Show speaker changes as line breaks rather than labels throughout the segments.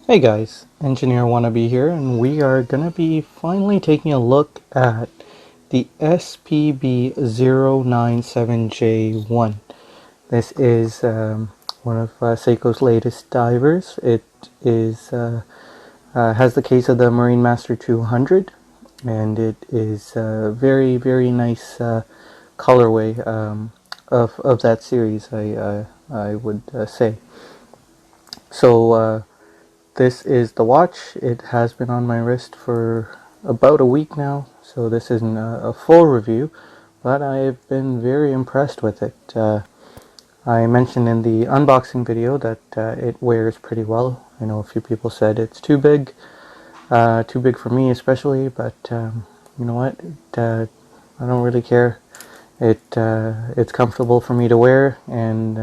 Hey guys, Engineer Wannabe here, and we are going to be finally taking a look at the SPB097J1. This is one of Seiko's latest divers. It is has the case of the Marine Master 200, and it is a very nice colorway of that series, I would say. So this is the watch. It has been on my wrist for about a week now, so this isn't a full review, but I have been very impressed with it. I mentioned in the unboxing video that it wears pretty well. I know a few people said it's too big for me especially, but you know what? I don't really care. It's comfortable for me to wear, and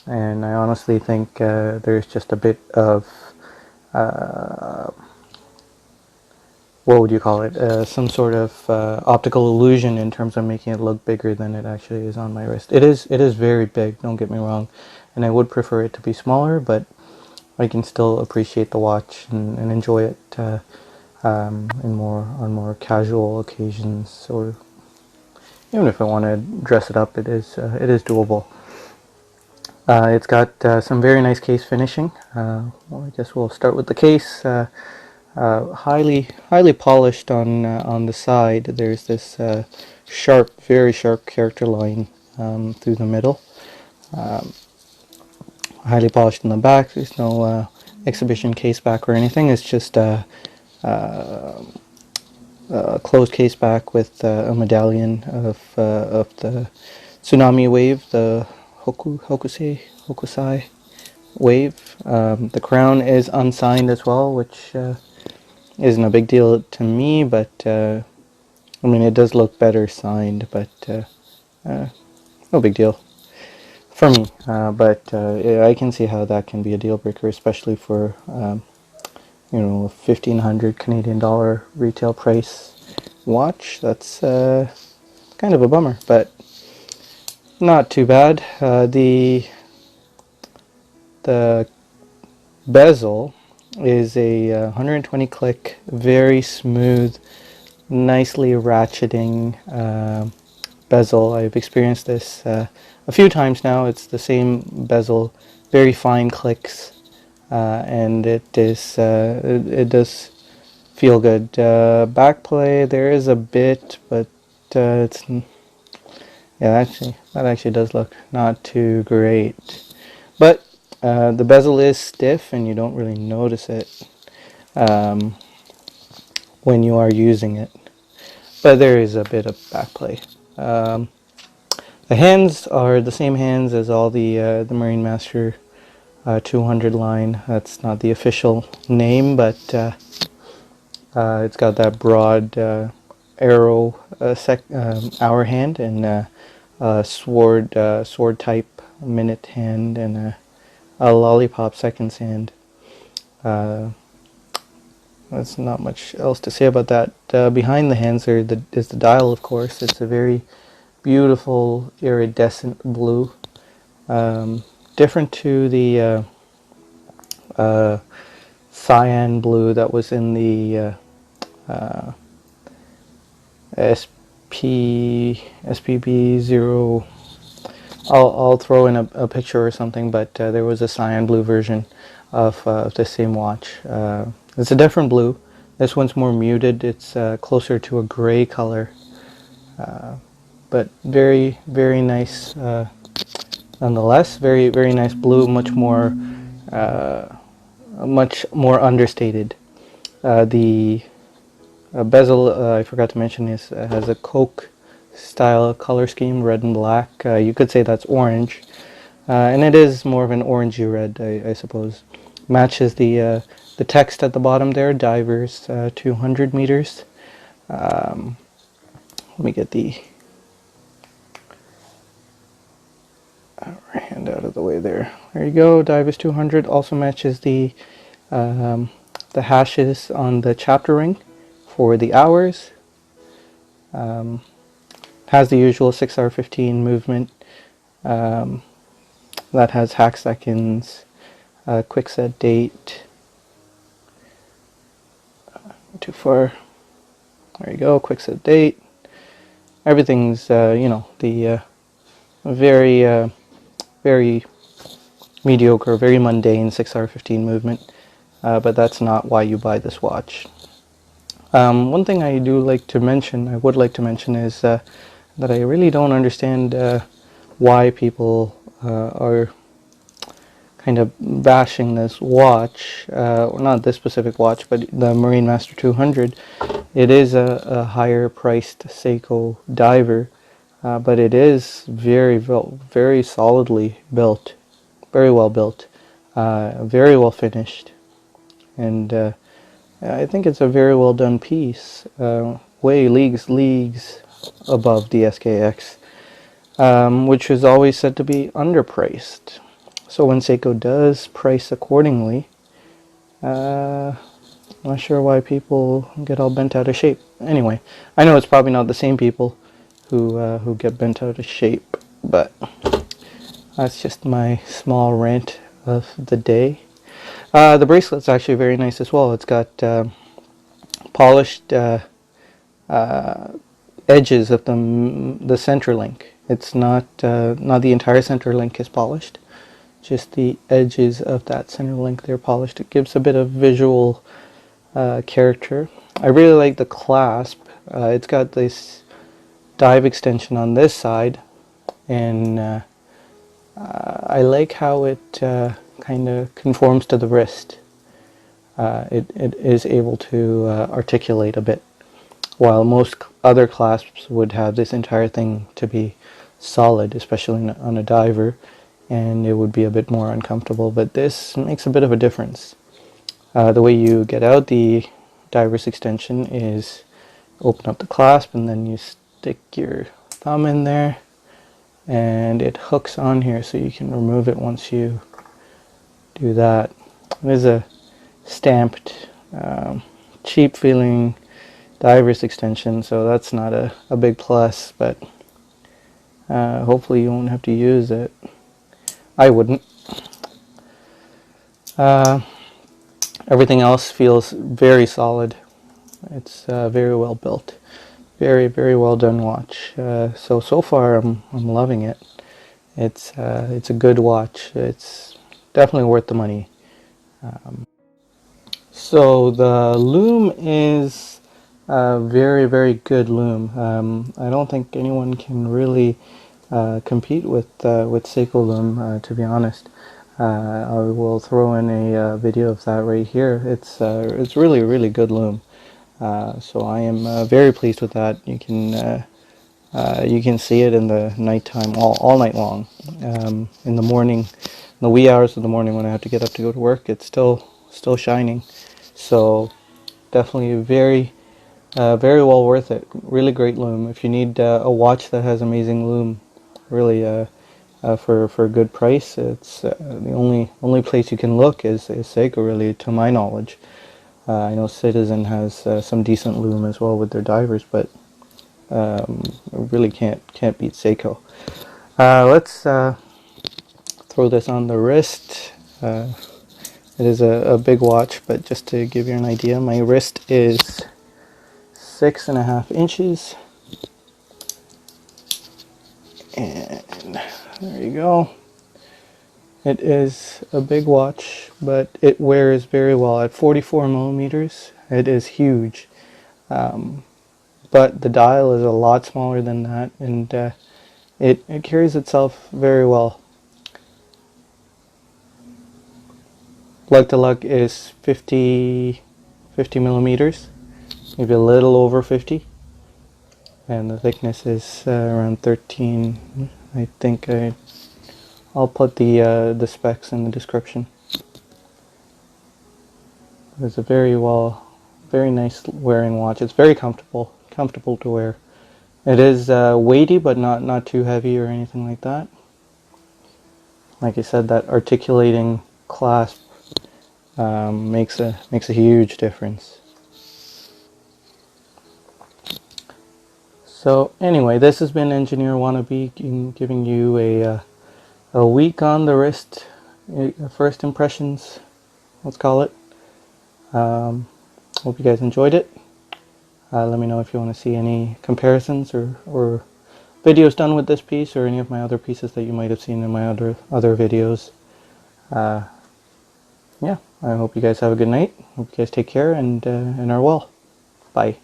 I honestly think there's just a bit of what would you call it? Some sort of optical illusion in terms of making it look bigger than it actually is on my wrist. It is very big. Don't get me wrong, and I would prefer it to be smaller, but I can still appreciate the watch and enjoy it in more casual occasions, or even if I want to dress it up, it is doable. It's got some very nice case finishing. Well, I guess we'll start with the case. Highly polished on the side. There's this very sharp character line through the middle. Highly polished in the back. There's no exhibition case back or anything. It's just a closed case back with a medallion of the tsunami wave, the Hokusai wave. The crown is unsigned as well, which isn't a big deal to me, but I mean, it does look better signed, but no big deal for me. But yeah, I can see how that can be a deal breaker, especially for you know, a 1,500 Canadian dollar retail price watch. That's kind of a bummer, but not too bad. The bezel is a 120 click, very smooth, nicely ratcheting bezel. I've experienced this a few times now. It's the same bezel, very fine clicks, and it does feel good. Back play, there is a bit, but it's yeah, that actually does look not too great. But the bezel is stiff, and you don't really notice it um, when you are using it. But there is a bit of backplay. The hands are the same hands as all the Marine Master 200 line. That's not the official name, but it's got that broad arrow hour hand, and sword type minute hand, and a lollipop seconds hand. There's not much else to say about that. Behind the hands is the dial, of course. It's a very beautiful iridescent blue, different to the cyan blue that was in the SPB0. I'll throw in a picture or something, but there was a cyan blue version of the same watch. It's a different blue. This one's more muted. It's closer to a gray color, but very nice nonetheless. Very nice blue. Much more understated. The bezel, I forgot to mention, has a Coke style color scheme, red and black. You could say that's orange, and it is more of an orangey red, I suppose. Matches the text at the bottom there, divers 200 meters. Let me get the hand out of the way there. There you go, divers 200. Also matches the hashes on the chapter ring for the hours. Has the usual 6 hour 15 movement. That has hack seconds, quick set date, went too far. There you go, quick set date. Everything's, you know, the very, very mediocre, very mundane 6-hour 15 movement. But that's not why you buy this watch. One thing I would like to mention is that I really don't understand why people are kind of bashing this watch, not this specific watch, but the Marine Master 200. It is a higher priced Seiko diver, but it is very solidly built, very well built, very well finished, and I think it's a very well done piece, way leagues above the SKX, which is always said to be underpriced. So when Seiko does price accordingly, I'm not sure why people get all bent out of shape. Anyway, I know it's probably not the same people who get bent out of shape, but that's just my small rant of the day. The bracelet's actually very nice as well. It's got polished edges of the center link. It's not the entire center link is polished. Just the edges of that center link, they're polished. It gives a bit of visual character. I really like the clasp. It's got this dive extension on this side, and I like how it kind of conforms to the wrist. It is able to articulate a bit, while most other clasps would have this entire thing to be solid, especially on a diver, and it would be a bit more uncomfortable. But this makes a bit of a difference. The way you get out the diver's extension is open up the clasp, and then you stick your thumb in there, and it hooks on here, so you can remove it once you do that. It is a stamped, cheap feeling diver's extension, so that's not a big plus, but hopefully you won't have to use it. I wouldn't. Everything else feels very solid. It's very well built, very well done watch. So far I'm loving it. It's a good watch. It's definitely worth the money. So the Lume is a very good Lume. I don't think anyone can really compete with Seiko Lume, to be honest. I will throw in a video of that right here. It's really good Lume. So I am very pleased with that. You can see it in the nighttime, all night long. In the morning, in the wee hours of the morning when I have to get up to go to work, it's still shining. So definitely very well worth it. Really great Lume. If you need a watch that has amazing Lume, really for a good price, it's the only place you can look is Seiko, really, to my knowledge. I know Citizen has some decent Lume as well with their divers, but really can't beat Seiko. Let's throw this on the wrist. It is a big watch, but just to give you an idea, my wrist is 6.5 inches. And there you go. It is a big watch, but it wears very well. At 44 millimeters, it is huge. But the dial is a lot smaller than that, and it carries itself very well. Lug to lug is 50 millimeters, maybe a little over 50. And the thickness is around 13. I think I'll put the specs in the description. It's a very nice wearing watch. It's very comfortable to wear. It is weighty, but not too heavy or anything like that. Like I said, that articulating clasp makes a huge difference. So anyway, this has been Engineer Wannabe giving you a week on the wrist, first impressions, let's call it. Hope you guys enjoyed it. Let me know if you want to see any comparisons or videos done with this piece or any of my other pieces that you might have seen in my other videos. Yeah, I hope you guys have a good night. Hope you guys take care and are well. Bye.